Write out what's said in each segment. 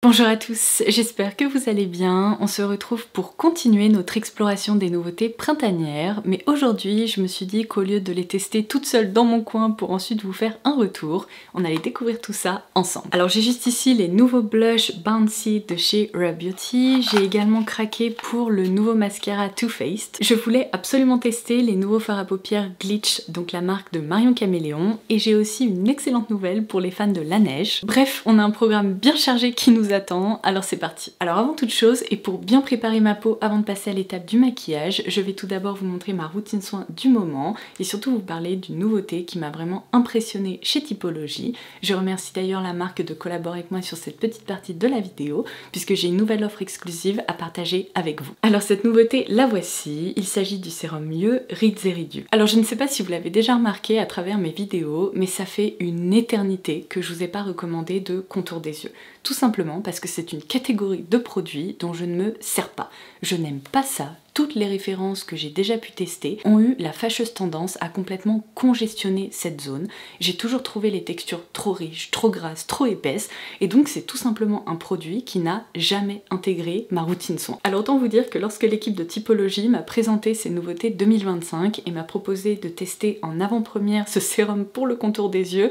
Bonjour à tous, j'espère que vous allez bien. On se retrouve pour continuer notre exploration des nouveautés printanières, mais aujourd'hui je me suis dit qu'au lieu de les tester toute seule dans mon coin pour ensuite vous faire un retour, on allait découvrir tout ça ensemble. Alors j'ai juste ici les nouveaux blushs Bouncy de chez Rare Beauty, j'ai également craqué pour le nouveau mascara Too Faced. Je voulais absolument tester les nouveaux fards à paupières Glitch, donc la marque de Marion Caméléon, et j'ai aussi une excellente nouvelle pour les fans de la neige. Bref, on a un programme bien chargé qui nous attend, alors c'est parti. Alors avant toute chose, et pour bien préparer ma peau avant de passer à l'étape du maquillage, je vais tout d'abord vous montrer ma routine soin du moment et surtout vous parler d'une nouveauté qui m'a vraiment impressionnée chez Typologie. Je remercie d'ailleurs la marque de collaborer avec moi sur cette petite partie de la vidéo puisque j'ai une nouvelle offre exclusive à partager avec vous. Alors cette nouveauté, la voici, il s'agit du sérum Mieux Rides et Ridus. Alors je ne sais pas si vous l'avez déjà remarqué à travers mes vidéos, mais ça fait une éternité que je vous ai pas recommandé de contour des yeux. Tout simplement parce que c'est une catégorie de produits dont je ne me sers pas. Je n'aime pas ça. Toutes les références que j'ai déjà pu tester ont eu la fâcheuse tendance à complètement congestionner cette zone. J'ai toujours trouvé les textures trop riches, trop grasses, trop épaisses, et donc c'est tout simplement un produit qui n'a jamais intégré ma routine soin. Alors autant vous dire que lorsque l'équipe de Typologie m'a présenté ces nouveautés 2025 et m'a proposé de tester en avant-première ce sérum pour le contour des yeux,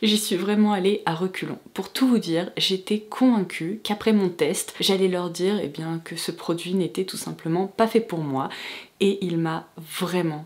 j'y suis vraiment allée à reculons. Pour tout vous dire, j'étais convaincue qu'après mon test, j'allais leur dire que ce produit n'était tout simplement pas fait pour moi, et il m'a vraiment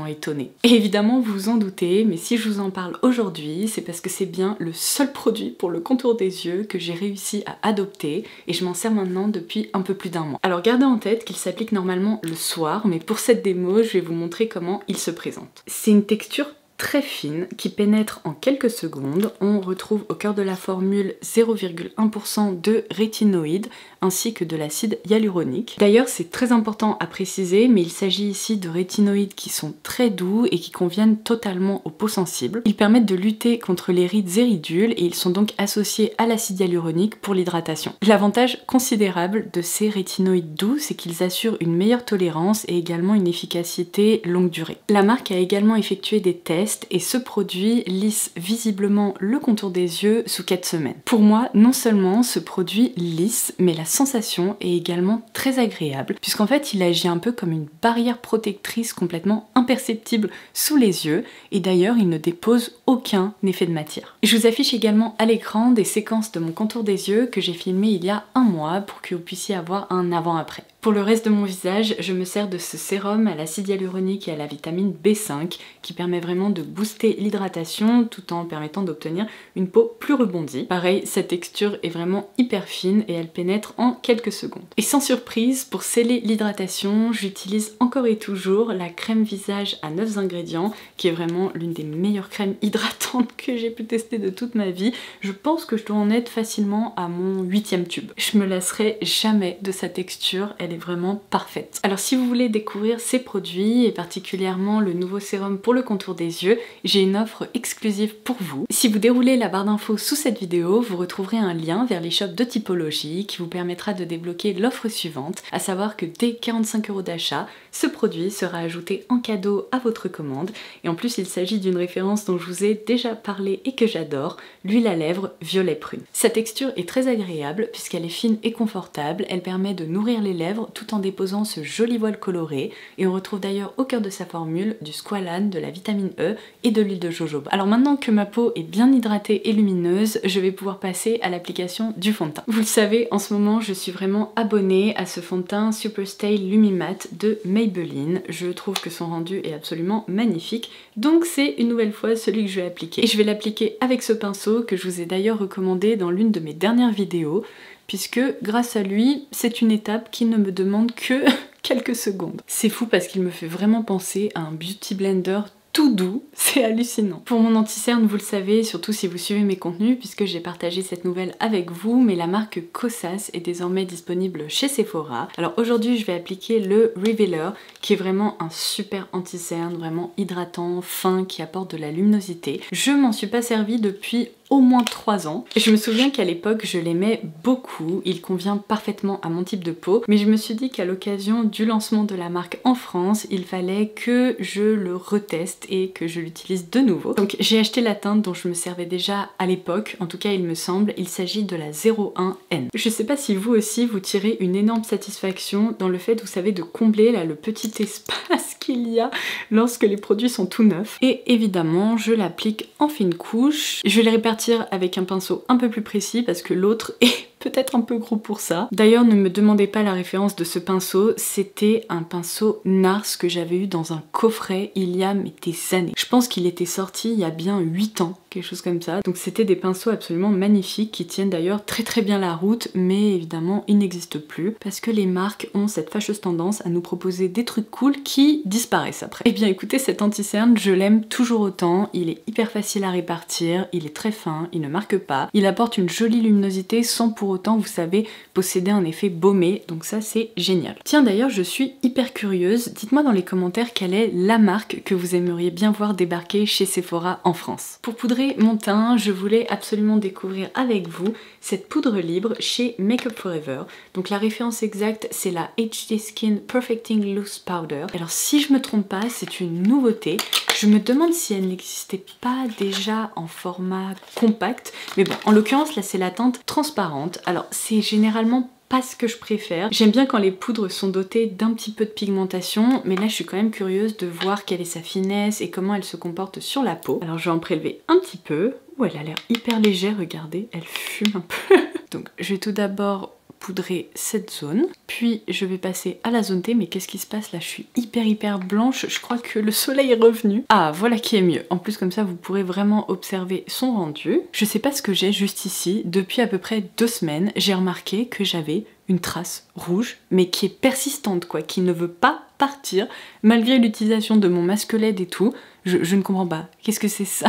étonnée. Et évidemment vous vous en doutez, mais si je vous en parle aujourd'hui, c'est parce que c'est bien le seul produit pour le contour des yeux que j'ai réussi à adopter, et je m'en sers maintenant depuis un peu plus d'un mois. Alors gardez en tête qu'il s'applique normalement le soir, mais pour cette démo, je vais vous montrer comment il se présente. C'est une texture très fine qui pénètre en quelques secondes. On retrouve au cœur de la formule 0,1% de rétinoïdes ainsi que de l'acide hyaluronique. D'ailleurs c'est très important à préciser, mais il s'agit ici de rétinoïdes qui sont très doux et qui conviennent totalement aux peaux sensibles. Ils permettent de lutter contre les rides et ridules et ils sont donc associés à l'acide hyaluronique pour l'hydratation. L'avantage considérable de ces rétinoïdes doux, c'est qu'ils assurent une meilleure tolérance et également une efficacité longue durée. La marque a également effectué des tests et ce produit lisse visiblement le contour des yeux sous 4 semaines. Pour moi, non seulement ce produit lisse, mais la sensation est également très agréable puisqu'en fait il agit un peu comme une barrière protectrice complètement imperceptible sous les yeux, et d'ailleurs il ne dépose aucun effet de matière. Je vous affiche également à l'écran des séquences de mon contour des yeux que j'ai filmé il y a un mois pour que vous puissiez avoir un avant-après. Pour le reste de mon visage, je me sers de ce sérum à l'acide hyaluronique et à la vitamine B5 qui permet vraiment de booster l'hydratation tout en permettant d'obtenir une peau plus rebondie. Pareil, cette texture est vraiment hyper fine et elle pénètre en quelques secondes. Et sans surprise, pour sceller l'hydratation, j'utilise encore et toujours la crème visage à 9 ingrédients qui est vraiment l'une des meilleures crèmes hydratantes que j'ai pu tester de toute ma vie. Je pense que je dois en être facilement à mon 8e tube. Je me lasserai jamais de sa texture, elle est vraiment parfaite. Alors si vous voulez découvrir ces produits et particulièrement le nouveau sérum pour le contour des yeux, j'ai une offre exclusive pour vous. Si vous déroulez la barre d'infos sous cette vidéo, vous retrouverez un lien vers les shops de Typologie qui vous permettra de débloquer l'offre suivante, à savoir que dès 45 € d'achat, ce produit sera ajouté en cadeau à votre commande, et en plus il s'agit d'une référence dont je vous ai déjà parlé et que j'adore, l'huile à lèvres violet prune. Sa texture est très agréable puisqu'elle est fine et confortable, elle permet de nourrir les lèvres tout en déposant ce joli voile coloré, et on retrouve d'ailleurs au cœur de sa formule du squalane, de la vitamine E et de l'huile de jojoba. Alors maintenant que ma peau est bien hydratée et lumineuse, je vais pouvoir passer à l'application du fond de teint. Vous le savez, en ce moment je suis vraiment abonnée à ce fond de teint Super Stay Lumimatte de Maybelline. Je trouve que son rendu est absolument magnifique, donc c'est une nouvelle fois celui que je vais appliquer. Et je vais l'appliquer avec ce pinceau que je vous ai d'ailleurs recommandé dans l'une de mes dernières vidéos, puisque grâce à lui, c'est une étape qui ne me demande que quelques secondes. C'est fou parce qu'il me fait vraiment penser à un beauty blender tout doux, c'est hallucinant. Pour mon anti-cerne, vous le savez, surtout si vous suivez mes contenus, puisque j'ai partagé cette nouvelle avec vous, mais la marque Kosas est désormais disponible chez Sephora. Alors aujourd'hui, je vais appliquer le Revealer, qui est vraiment un super anti-cerne, vraiment hydratant, fin, qui apporte de la luminosité. Je m'en suis pas servi depuis au moins 3 ans. Et je me souviens qu'à l'époque je l'aimais beaucoup, il convient parfaitement à mon type de peau, mais je me suis dit qu'à l'occasion du lancement de la marque en France, il fallait que je le reteste et que je l'utilise de nouveau. Donc j'ai acheté la teinte dont je me servais déjà à l'époque, en tout cas il me semble, il s'agit de la 01N. Je sais pas si vous aussi vous tirez une énorme satisfaction dans le fait, vous savez, de combler là le petit espace qu'il y a lorsque les produits sont tout neufs. Et évidemment je l'applique en fine couche. Je vais les répartir avec un pinceau un peu plus précis parce que l'autre est peut-être un peu gros pour ça. D'ailleurs ne me demandez pas la référence de ce pinceau, c'était un pinceau NARS que j'avais eu dans un coffret il y a des années. Je pense qu'il était sorti il y a bien 8 ans, quelque chose comme ça. Donc c'était des pinceaux absolument magnifiques qui tiennent d'ailleurs très bien la route, mais évidemment ils n'existent plus parce que les marques ont cette fâcheuse tendance à nous proposer des trucs cool qui disparaissent après. Et bien écoutez, cet anti-cerne je l'aime toujours autant, il est hyper facile à répartir, il est très fin, il ne marque pas, il apporte une jolie luminosité sans pour autant, vous savez, posséder un effet baumé, donc ça c'est génial. Tiens d'ailleurs je suis hyper curieuse, dites-moi dans les commentaires quelle est la marque que vous aimeriez bien voir débarquer chez Sephora en France. Pour poudrer mon teint, je voulais absolument découvrir avec vous cette poudre libre chez Makeup Forever. Donc la référence exacte c'est la HD Skin Perfecting Loose Powder. Alors si je me trompe pas, c'est une nouveauté. Je me demande si elle n'existait pas déjà en format compact, mais bon, en l'occurrence là c'est la teinte transparente. Alors c'est généralement pas ce que je préfère. J'aime bien quand les poudres sont dotées d'un petit peu de pigmentation, mais là je suis quand même curieuse de voir quelle est sa finesse et comment elle se comporte sur la peau. Alors je vais en prélever un petit peu. Oh, elle a l'air hyper légère, regardez, elle fume un peu. Donc je vais tout d'abord poudrer cette zone, puis je vais passer à la zone T. Mais qu'est-ce qui se passe là? Je suis hyper blanche, je crois que le soleil est revenu. Ah voilà qui est mieux, en plus comme ça vous pourrez vraiment observer son rendu. Je sais pas ce que j'ai juste ici, depuis à peu près 2 semaines j'ai remarqué que j'avais une trace rouge mais qui est persistante quoi, qui ne veut pas partir malgré l'utilisation de mon masque LED et tout. Je ne comprends pas, qu'est-ce que c'est ça?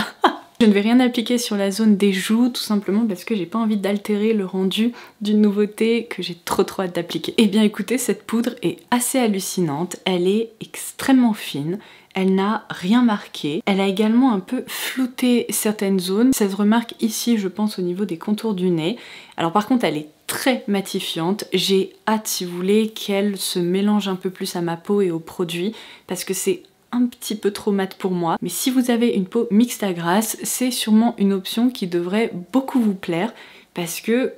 Je ne vais rien appliquer sur la zone des joues, tout simplement parce que j'ai pas envie d'altérer le rendu d'une nouveauté que j'ai trop hâte d'appliquer. Et bien écoutez, cette poudre est assez hallucinante, elle est extrêmement fine, elle n'a rien marqué, elle a également un peu flouté certaines zones, ça se remarque ici je pense au niveau des contours du nez. Alors par contre elle est très matifiante, j'ai hâte si vous voulez qu'elle se mélange un peu plus à ma peau et aux produits parce que c'est un petit peu trop mat pour moi, mais si vous avez une peau mixte à grasse, c'est sûrement une option qui devrait beaucoup vous plaire parce que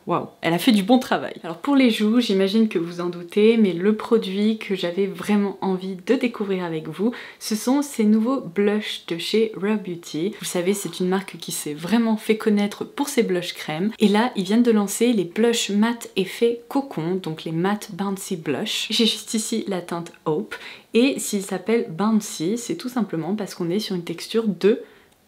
waouh, elle a fait du bon travail. Alors pour les joues, j'imagine que vous en doutez, mais le produit que j'avais vraiment envie de découvrir avec vous, ce sont ces nouveaux blushs de chez Rare Beauty. Vous savez, c'est une marque qui s'est vraiment fait connaître pour ses blushs crème. Et là, ils viennent de lancer les blushs mat effet cocon, donc les matte bouncy blush. J'ai juste ici la teinte Hope. Et s'il s'appelle bouncy, c'est tout simplement parce qu'on est sur une texture de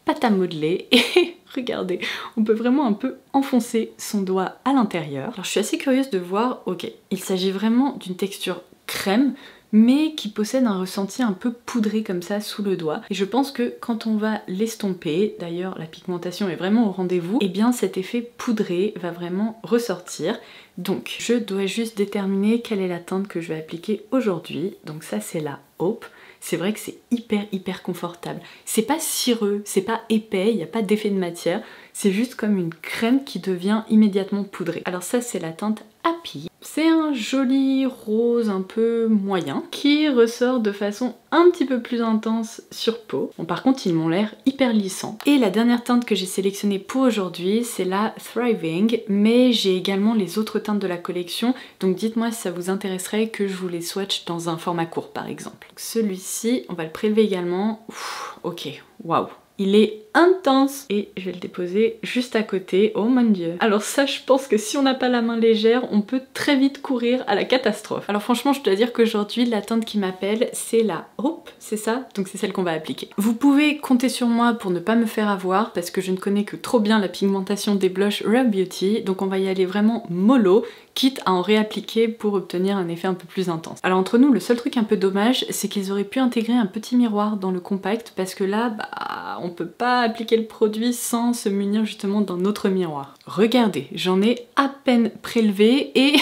pâte à modeler et regardez, on peut vraiment un peu enfoncer son doigt à l'intérieur. Alors je suis assez curieuse de voir, ok, il s'agit vraiment d'une texture crème mais qui possède un ressenti un peu poudré comme ça sous le doigt. Et je pense que quand on va l'estomper, d'ailleurs la pigmentation est vraiment au rendez-vous, et bien cet effet poudré va vraiment ressortir. Donc je dois juste déterminer quelle est la teinte que je vais appliquer aujourd'hui. Donc ça c'est la Hope. C'est vrai que c'est hyper confortable. C'est pas cireux, c'est pas épais, il n'y a pas d'effet de matière. C'est juste comme une crème qui devient immédiatement poudrée. Alors ça c'est la teinte Happy. C'est un joli rose un peu moyen qui ressort de façon un petit peu plus intense sur peau. Bon, par contre ils m'ont l'air hyper lissants. Et la dernière teinte que j'ai sélectionnée pour aujourd'hui c'est la Thriving, mais j'ai également les autres teintes de la collection, donc dites-moi si ça vous intéresserait que je vous les swatch dans un format court par exemple. Celui-ci on va le prélever également. Ouf, ok, waouh, il est intense et je vais le déposer juste à côté. Oh mon dieu. Alors ça, je pense que si on n'a pas la main légère, on peut très vite courir à la catastrophe. Alors franchement, je dois dire qu'aujourd'hui, la teinte qui m'appelle, c'est la Hope, c'est ça? Donc c'est celle qu'on va appliquer. Vous pouvez compter sur moi pour ne pas me faire avoir parce que je ne connais que trop bien la pigmentation des blushs Rare Beauty, donc on va y aller vraiment mollo, quitte à en réappliquer pour obtenir un effet un peu plus intense. Alors entre nous, le seul truc un peu dommage, c'est qu'ils auraient pu intégrer un petit miroir dans le compact parce que là, bah, on peut pas appliquer le produit sans se munir justement d'un autre miroir. Regardez, j'en ai à peine prélevé et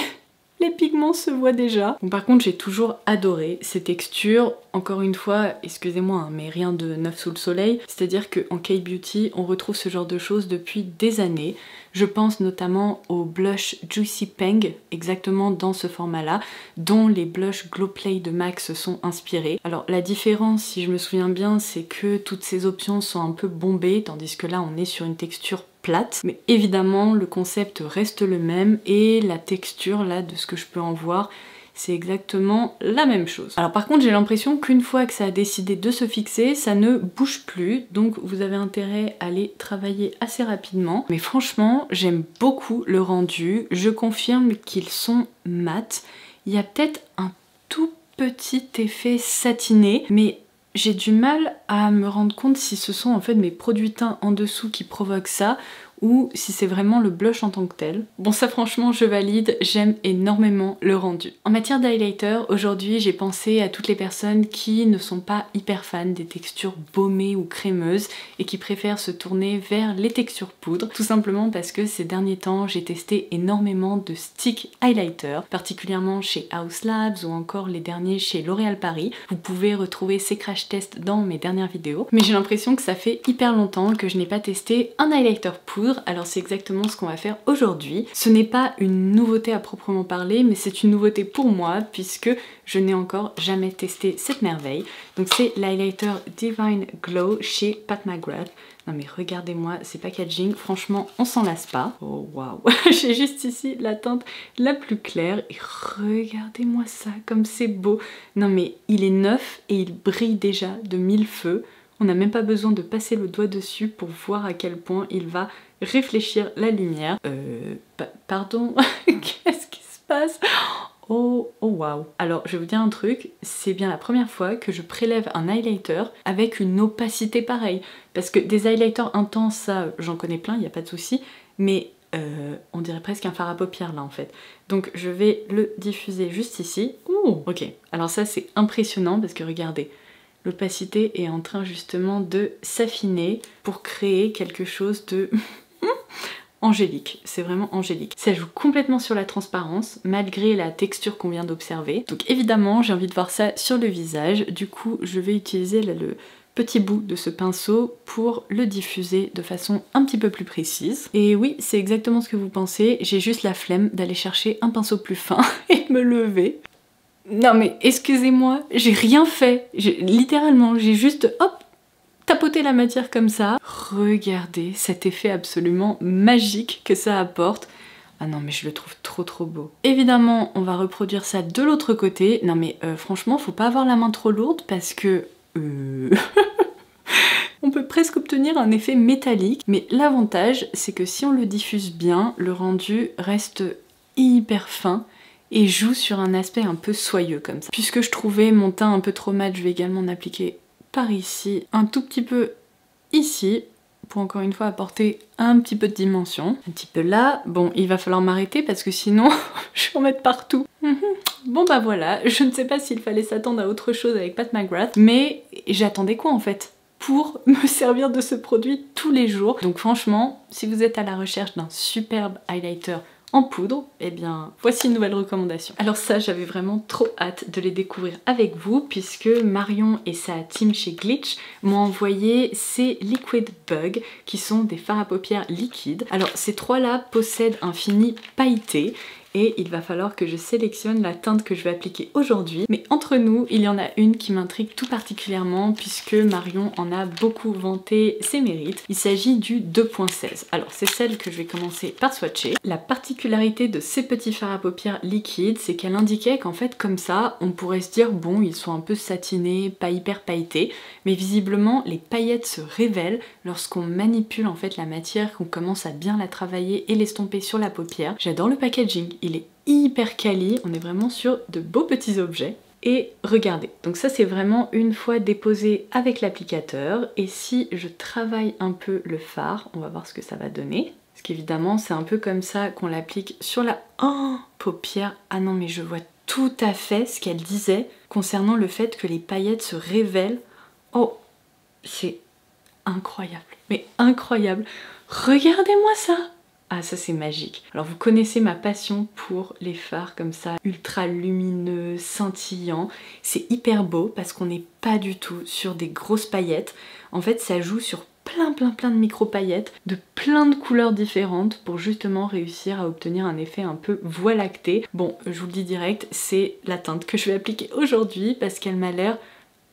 Les pigments se voient déjà. Bon, par contre, j'ai toujours adoré ces textures. Encore une fois, excusez-moi, hein, mais rien de neuf sous le soleil. C'est-à-dire qu'en K-Beauty, on retrouve ce genre de choses depuis des années. Je pense notamment au blush Juicy Peng, exactement dans ce format-là, dont les blushs Glow Play de MAC se sont inspirés. Alors la différence, si je me souviens bien, c'est que toutes ces options sont un peu bombées, tandis que là, on est sur une texture plate, mais évidemment le concept reste le même et la texture là de ce que je peux en voir c'est exactement la même chose. Alors par contre j'ai l'impression qu'une fois que ça a décidé de se fixer, ça ne bouge plus, donc vous avez intérêt à aller travailler assez rapidement. Mais franchement j'aime beaucoup le rendu, je confirme qu'ils sont mat. Il y a peut-être un tout petit effet satiné, mais j'ai du mal à me rendre compte si ce sont en fait mes produits teints en dessous qui provoquent ça ou si c'est vraiment le blush en tant que tel. Bon ça franchement je valide, j'aime énormément le rendu. En matière d'highlighter, aujourd'hui j'ai pensé à toutes les personnes qui ne sont pas hyper fans des textures baumées ou crémeuses et qui préfèrent se tourner vers les textures poudre, tout simplement parce que ces derniers temps j'ai testé énormément de stick highlighter, particulièrement chez Haus Labs ou encore les derniers chez L'Oréal Paris. Vous pouvez retrouver ces crash tests dans mes dernières vidéos, mais j'ai l'impression que ça fait hyper longtemps que je n'ai pas testé un highlighter poudre. Alors c'est exactement ce qu'on va faire aujourd'hui. Ce n'est pas une nouveauté à proprement parler, mais c'est une nouveauté pour moi puisque je n'ai encore jamais testé cette merveille. Donc c'est l'highlighter Divine Glow chez Pat McGrath. Non mais regardez-moi ces packaging, franchement on s'en lasse pas. Oh waouh, j'ai juste ici la teinte la plus claire et regardez-moi ça comme c'est beau. Non mais il est neuf et il brille déjà de mille feux. On n'a même pas besoin de passer le doigt dessus pour voir à quel point il va réfléchir la lumière. Pardon, qu'est-ce qui se passe? Oh waouh. Alors je vais vous dire un truc, c'est bien la première fois que je prélève un highlighter avec une opacité pareille. Parce que des highlighters intenses, ça j'en connais plein, il n'y a pas de souci, mais on dirait presque un fard à paupières là en fait. Donc je vais le diffuser juste ici. Ouh, ok, alors ça c'est impressionnant parce que regardez, l'opacité est en train justement de s'affiner pour créer quelque chose de angélique. C'est vraiment angélique. Ça joue complètement sur la transparence malgré la texture qu'on vient d'observer. Donc évidemment j'ai envie de voir ça sur le visage. Du coup je vais utiliser là, le petit bout de ce pinceau pour le diffuser de façon un petit peu plus précise. Et oui, c'est exactement ce que vous pensez. J'ai juste la flemme d'aller chercher un pinceau plus fin et me lever. Non mais excusez-moi, j'ai rien fait. Littéralement, j'ai juste hop, tapoté la matière comme ça. Regardez cet effet absolument magique que ça apporte. Ah non mais je le trouve trop beau. Évidemment, on va reproduire ça de l'autre côté. Non mais franchement, faut pas avoir la main trop lourde parce que... on peut presque obtenir un effet métallique. Mais l'avantage, c'est que si on le diffuse bien, le rendu reste hyper fin et joue sur un aspect un peu soyeux comme ça. Puisque je trouvais mon teint un peu trop mat, je vais également en appliquer par ici, un tout petit peu ici, pour encore une fois apporter un petit peu de dimension. Un petit peu là, bon il va falloir m'arrêter parce que sinon je vais en mettre partout. Bon bah voilà, je ne sais pas s'il fallait s'attendre à autre chose avec Pat McGrath, mais j'attendais quoi en fait pour me servir de ce produit tous les jours. Donc franchement, si vous êtes à la recherche d'un superbe highlighter en poudre, eh bien voici une nouvelle recommandation. Alors ça, j'avais vraiment trop hâte de les découvrir avec vous puisque Marion et sa team chez Glitch m'ont envoyé ces Liquid Bug qui sont des fards à paupières liquides. Alors ces trois-là possèdent un fini pailleté et il va falloir que je sélectionne la teinte que je vais appliquer aujourd'hui. Mais entre nous, il y en a une qui m'intrigue tout particulièrement puisque Marion en a beaucoup vanté ses mérites. Il s'agit du 2.16. Alors c'est celle que je vais commencer par swatcher. La particularité de ces petits fards à paupières liquides, c'est qu'elle indiquait qu'en fait comme ça, on pourrait se dire bon, ils sont un peu satinés, pas hyper pailletés, mais visiblement les paillettes se révèlent lorsqu'on manipule en fait la matière, qu'on commence à bien la travailler et l'estomper sur la paupière. J'adore le packaging. Il est hyper quali, on est vraiment sur de beaux petits objets. Et regardez, donc ça c'est vraiment une fois déposé avec l'applicateur. Et si je travaille un peu le fard, on va voir ce que ça va donner. Parce qu'évidemment c'est un peu comme ça qu'on l'applique sur la paupière. Ah non mais je vois tout à fait ce qu'elle disait concernant le fait que les paillettes se révèlent. Oh, c'est incroyable, mais incroyable. Regardez-moi ça. Ah ça c'est magique. Alors vous connaissez ma passion pour les fards comme ça, ultra lumineux, scintillants. C'est hyper beau parce qu'on n'est pas du tout sur des grosses paillettes. En fait ça joue sur plein de micro paillettes de plein de couleurs différentes pour justement réussir à obtenir un effet un peu voie lactée. Bon, je vous le dis direct, c'est la teinte que je vais appliquer aujourd'hui parce qu'elle m'a l'air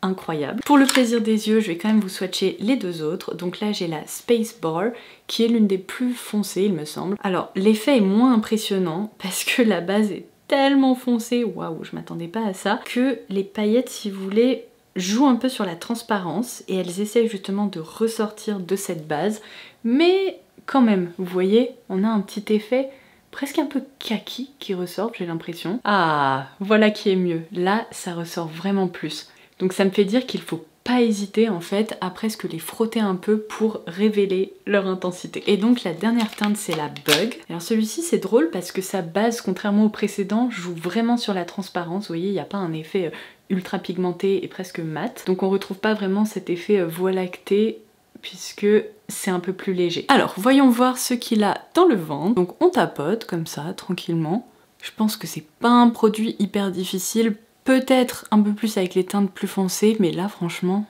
incroyable. Pour le plaisir des yeux, je vais quand même vous swatcher les deux autres. Donc là, j'ai la Space Bar, qui est l'une des plus foncées, il me semble. Alors, l'effet est moins impressionnant parce que la base est tellement foncée, waouh, je m'attendais pas à ça, que les paillettes, si vous voulez, jouent un peu sur la transparence et elles essayent justement de ressortir de cette base. Mais quand même, vous voyez, on a un petit effet presque un peu kaki qui ressort, j'ai l'impression. Ah, voilà qui est mieux. Là, ça ressort vraiment plus. Donc ça me fait dire qu'il faut pas hésiter en fait à presque les frotter un peu pour révéler leur intensité. Et donc la dernière teinte c'est la Bug. Alors celui-ci c'est drôle parce que sa base, contrairement au précédent, joue vraiment sur la transparence. Vous voyez, il n'y a pas un effet ultra pigmenté et presque mat. Donc on retrouve pas vraiment cet effet voie lactée puisque c'est un peu plus léger. Alors voyons voir ce qu'il a dans le ventre. Donc on tapote comme ça tranquillement. Je pense que c'est pas un produit hyper difficile. Peut-être un peu plus avec les teintes plus foncées, mais là franchement,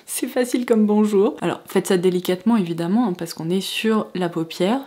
c'est facile comme bonjour. Alors faites ça délicatement évidemment, hein, parce qu'on est sur la paupière,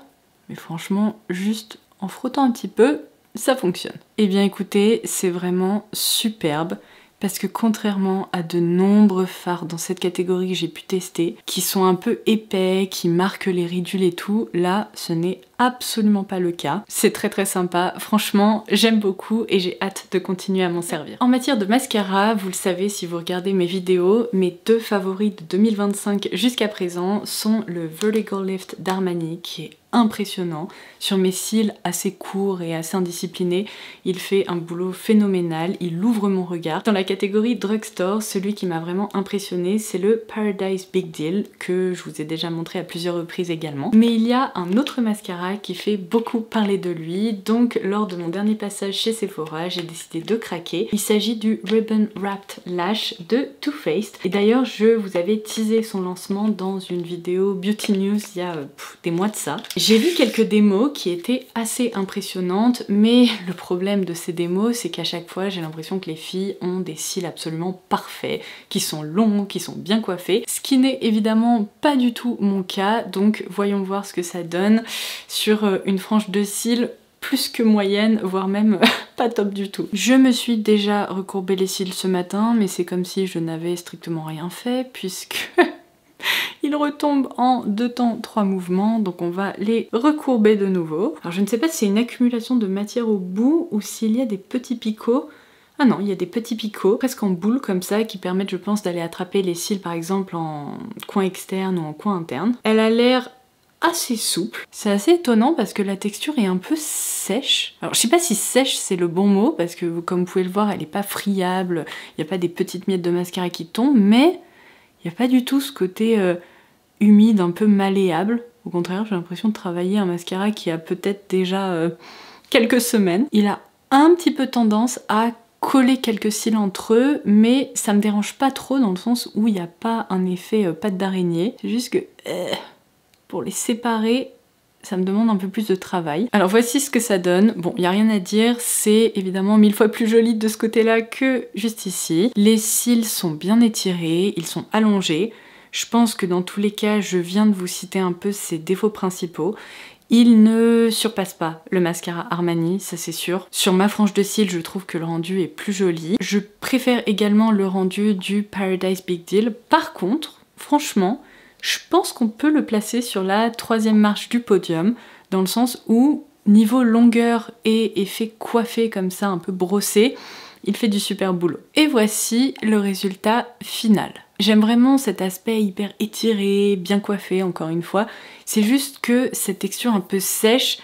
mais franchement, juste en frottant un petit peu, ça fonctionne. Eh bien écoutez, c'est vraiment superbe, parce que contrairement à de nombreux fards dans cette catégorie que j'ai pu tester, qui sont un peu épais, qui marquent les ridules et tout, là ce n'est absolument pas le cas. C'est très sympa, franchement j'aime beaucoup et j'ai hâte de continuer à m'en servir. En matière de mascara, vous le savez si vous regardez mes vidéos, mes deux favoris de 2025 jusqu'à présent sont le Vertical Lift d'Armani qui est impressionnant. Sur mes cils assez courts et assez indisciplinés, il fait un boulot phénoménal, il ouvre mon regard. Dans la catégorie drugstore, celui qui m'a vraiment impressionné, c'est le Paradise Big Deal, que je vous ai déjà montré à plusieurs reprises également. Mais il y a un autre mascara qui fait beaucoup parler de lui, donc lors de mon dernier passage chez Sephora, j'ai décidé de craquer. Il s'agit du Ribbon Wrapped Lash de Too Faced. Et d'ailleurs, je vous avais teasé son lancement dans une vidéo Beauty News il y a des mois de ça. J'ai vu quelques démos qui étaient assez impressionnantes, mais le problème de ces démos, c'est qu'à chaque fois, j'ai l'impression que les filles ont des cils absolument parfaits, qui sont longs, qui sont bien coiffés, ce qui n'est évidemment pas du tout mon cas, donc voyons voir ce que ça donne sur une frange de cils plus que moyenne, voire même pas top du tout. Je me suis déjà recourbé les cils ce matin, mais c'est comme si je n'avais strictement rien fait, puisque il retombe en 2 temps 3 mouvements, donc on va les recourber de nouveau. Alors je ne sais pas si c'est une accumulation de matière au bout ou s'il y a des petits picots. Ah non, il y a des petits picots, presque en boule comme ça, qui permettent je pense d'aller attraper les cils par exemple en coin externe ou en coin interne. Elle a l'air assez souple. C'est assez étonnant parce que la texture est un peu sèche. Alors je sais pas si sèche c'est le bon mot, parce que comme vous pouvez le voir, elle est pas friable, il n'y a pas des petites miettes de mascara qui tombent, mais il n'y a pas du tout ce côté humide, un peu malléable. Au contraire, j'ai l'impression de travailler un mascara qui a peut-être déjà quelques semaines. Il a un petit peu tendance à coller quelques cils entre eux, mais ça me dérange pas trop dans le sens où il n'y a pas un effet patte d'araignée. C'est juste que pour les séparer, ça me demande un peu plus de travail. Alors voici ce que ça donne. Bon, il n'y a rien à dire, c'est évidemment 1000 fois plus joli de ce côté-là que juste ici. Les cils sont bien étirés, ils sont allongés. Je pense que dans tous les cas, je viens de vous citer un peu ses défauts principaux. Il ne surpasse pas le mascara Armani, ça c'est sûr. Sur ma frange de cils, je trouve que le rendu est plus joli. Je préfère également le rendu du Paradise Big Deal. Par contre, franchement, je pense qu'on peut le placer sur la 3e marche du podium, dans le sens où, niveau longueur et effet coiffé comme ça, un peu brossé, il fait du super boulot. Et voici le résultat final. J'aime vraiment cet aspect hyper étiré, bien coiffé, encore une fois. C'est juste que cette texture un peu sèche,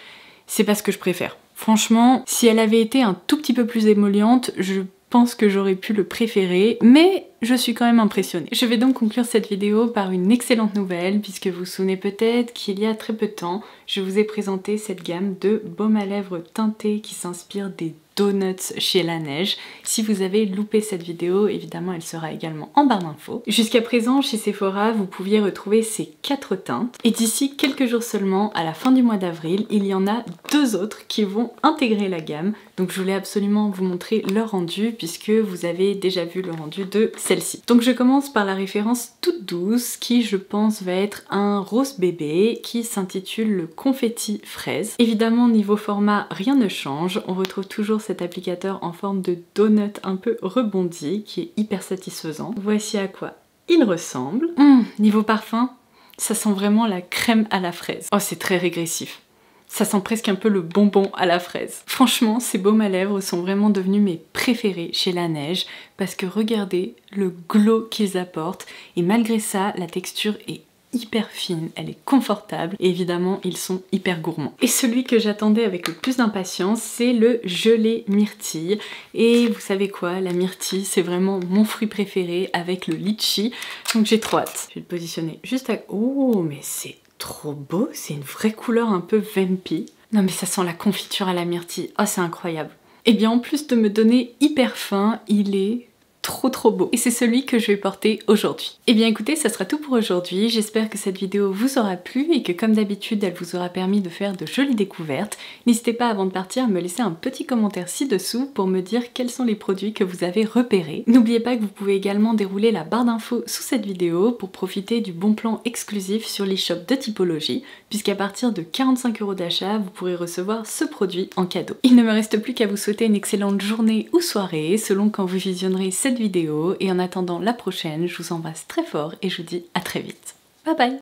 c'est pas ce que je préfère. Franchement, si elle avait été un tout petit peu plus émolliente, je pense que j'aurais pu le préférer, mais je suis quand même impressionnée. Je vais donc conclure cette vidéo par une excellente nouvelle, puisque vous vous souvenez peut-être qu'il y a très peu de temps, je vous ai présenté cette gamme de baumes à lèvres teintés qui s'inspirent des donuts chez Laneige. Si vous avez loupé cette vidéo, évidemment elle sera également en barre d'infos. Jusqu'à présent chez Sephora vous pouviez retrouver ces 4 teintes et d'ici quelques jours seulement, à la fin du mois d'avril, il y en a 2 autres qui vont intégrer la gamme. Donc je voulais absolument vous montrer leur rendu puisque vous avez déjà vu le rendu de celle-ci. Donc je commence par la référence toute douce qui je pense va être un rose bébé qui s'intitule le confetti fraise. Évidemment niveau format rien ne change, on retrouve toujours cet applicateur en forme de donut un peu rebondi qui est hyper satisfaisant. Voici à quoi il ressemble. Niveau parfum, ça sent vraiment la crème à la fraise. Oh c'est très régressif. Ça sent presque un peu le bonbon à la fraise. Franchement, ces baumes à lèvres sont vraiment devenus mes préférés chez Laneige parce que regardez le glow qu'ils apportent et malgré ça, la texture est hyper fine, elle est confortable et évidemment ils sont hyper gourmands. Et celui que j'attendais avec le plus d'impatience, c'est le gelé myrtille. Et vous savez quoi, la myrtille c'est vraiment mon fruit préféré avec le litchi, donc j'ai trop hâte. Je vais le positionner juste à... Oh mais c'est trop beau, c'est une vraie couleur un peu vampy. Non mais ça sent la confiture à la myrtille, oh c'est incroyable. Et bien en plus de me donner hyper faim, il est trop beau. Et c'est celui que je vais porter aujourd'hui. Et bien écoutez, ça sera tout pour aujourd'hui. J'espère que cette vidéo vous aura plu et que comme d'habitude, elle vous aura permis de faire de jolies découvertes. N'hésitez pas avant de partir à me laisser un petit commentaire ci-dessous pour me dire quels sont les produits que vous avez repérés. N'oubliez pas que vous pouvez également dérouler la barre d'infos sous cette vidéo pour profiter du bon plan exclusif sur l'e-shop de Typologie, puisqu'à partir de 45 € d'achat, vous pourrez recevoir ce produit en cadeau. Il ne me reste plus qu'à vous souhaiter une excellente journée ou soirée, selon quand vous visionnerez cette vidéo, et en attendant la prochaine, je vous embrasse très fort et je vous dis à très vite. Bye bye!